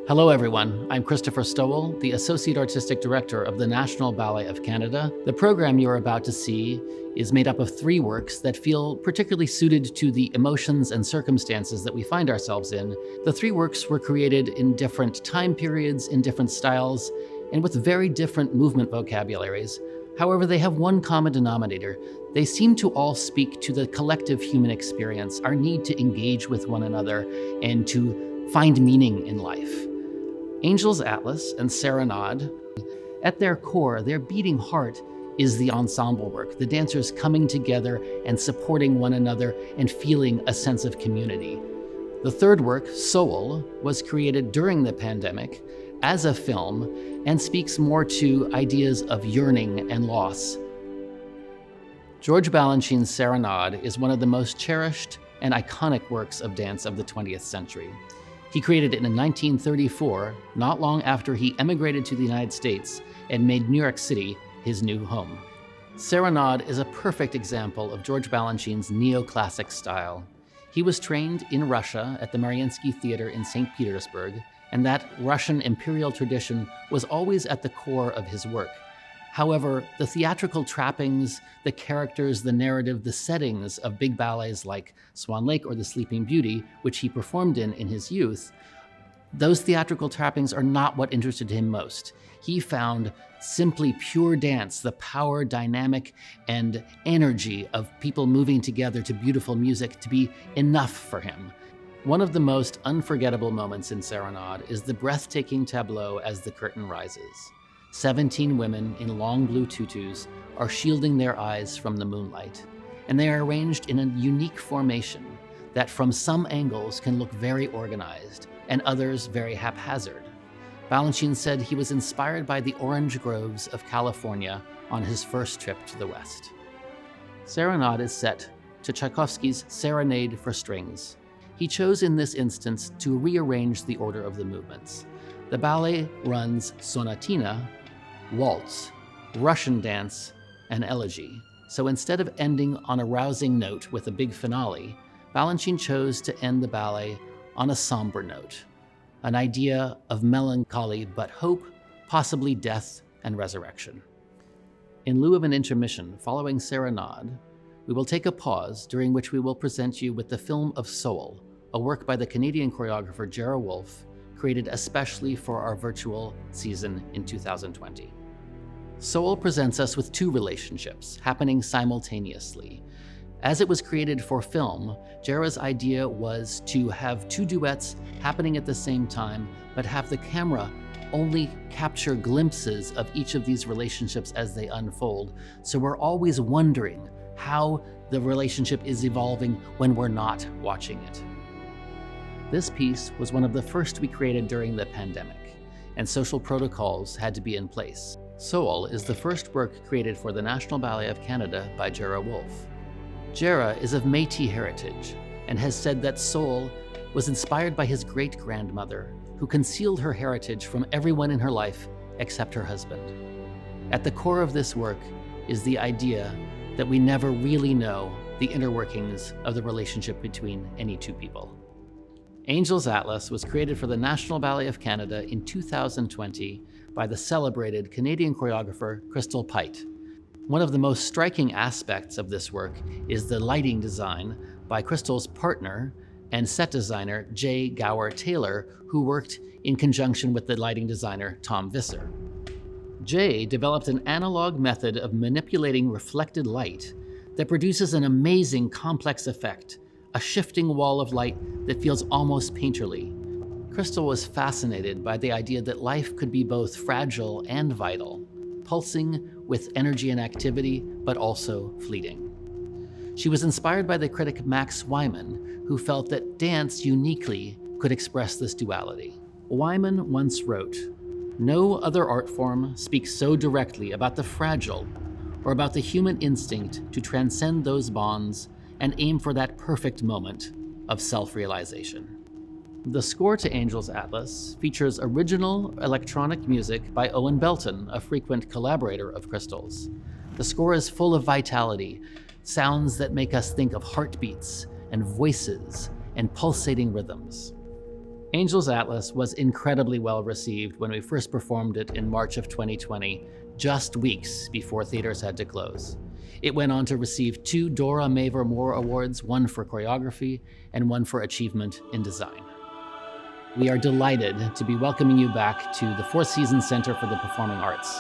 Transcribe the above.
Hello everyone, I'm Christopher Stowell, the Associate Artistic Director of the National Ballet of Canada. The program you're about to see is made up of 3 works that feel particularly suited to the emotions and circumstances that we find ourselves in. The 3 works were created in different time periods, in different styles, and with very different movement vocabularies. However, they have one common denominator. They seem to all speak to the collective human experience, our need to engage with one another and to find meaning in life. Angel's Atlas and Serenade, at their core, their beating heart is the ensemble work, the dancers coming together and supporting one another and feeling a sense of community. The third work, Soul, was created during the pandemic as a film and speaks more to ideas of yearning and loss. George Balanchine's Serenade is one of the most cherished and iconic works of dance of the 20th century. He created it in 1934, not long after he emigrated to the United States and made New York City his new home. Serenade is a perfect example of George Balanchine's neoclassic style. He was trained in Russia at the Mariinsky Theater in St. Petersburg, and that Russian imperial tradition was always at the core of his work. However, the theatrical trappings, the characters, the narrative, the settings of big ballets like Swan Lake or The Sleeping Beauty, which he performed in his youth, those theatrical trappings are not what interested him most. He found simply pure dance, the power, dynamic, and energy of people moving together to beautiful music to be enough for him. One of the most unforgettable moments in Serenade is the breathtaking tableau as the curtain rises. 17 women in long blue tutus are shielding their eyes from the moonlight, and they are arranged in a unique formation that from some angles can look very organized and others very haphazard. Balanchine said he was inspired by the orange groves of California on his first trip to the West. Serenade is set to Tchaikovsky's Serenade for strings. He chose in this instance to rearrange the order of the movements. The ballet runs sonatina, waltz, Russian dance, and elegy. So instead of ending on a rousing note with a big finale, Balanchine chose to end the ballet on a somber note, an idea of melancholy but hope, possibly death and resurrection. In lieu of an intermission following Serenade, we will take a pause during which we will present you with the film of Soul, a work by the Canadian choreographer Jera Wolfe, created especially for our virtual season in 2020. Soul presents us with 2 relationships happening simultaneously. As it was created for film, Jera's idea was to have 2 duets happening at the same time, but have the camera only capture glimpses of each of these relationships as they unfold. So we're always wondering how the relationship is evolving when we're not watching it. This piece was one of the first we created during the pandemic, and social protocols had to be in place. Soul is the first work created for the National Ballet of Canada by Jera Wolfe. Jera is of Métis heritage and has said that Soul was inspired by his great-grandmother, who concealed her heritage from everyone in her life except her husband. At the core of this work is the idea that we never really know the inner workings of the relationship between any 2 people. Angel's Atlas was created for the National Ballet of Canada in 2020 by the celebrated Canadian choreographer Crystal Pite. One of the most striking aspects of this work is the lighting design by Crystal's partner and set designer J. Gower Taylor, who worked in conjunction with the lighting designer Tom Visser. Jay developed an analog method of manipulating reflected light that produces an amazing complex effect, a shifting wall of light that feels almost painterly. Crystal was fascinated by the idea that life could be both fragile and vital, pulsing with energy and activity, but also fleeting. She was inspired by the critic Max Wyman, who felt that dance uniquely could express this duality. Wyman once wrote, "No other art form speaks so directly about the fragile or about the human instinct to transcend those bonds and aim for that perfect moment of self-realization." The score to Angel's Atlas features original electronic music by Owen Belton, a frequent collaborator of Crystal's. The score is full of vitality, sounds that make us think of heartbeats and voices and pulsating rhythms. Angel's Atlas was incredibly well received when we first performed it in March of 2020, just weeks before theaters had to close. It went on to receive 2 Dora Mavor Moore Awards, one for choreography and one for achievement in design. We are delighted to be welcoming you back to the Four Seasons Center for the Performing Arts.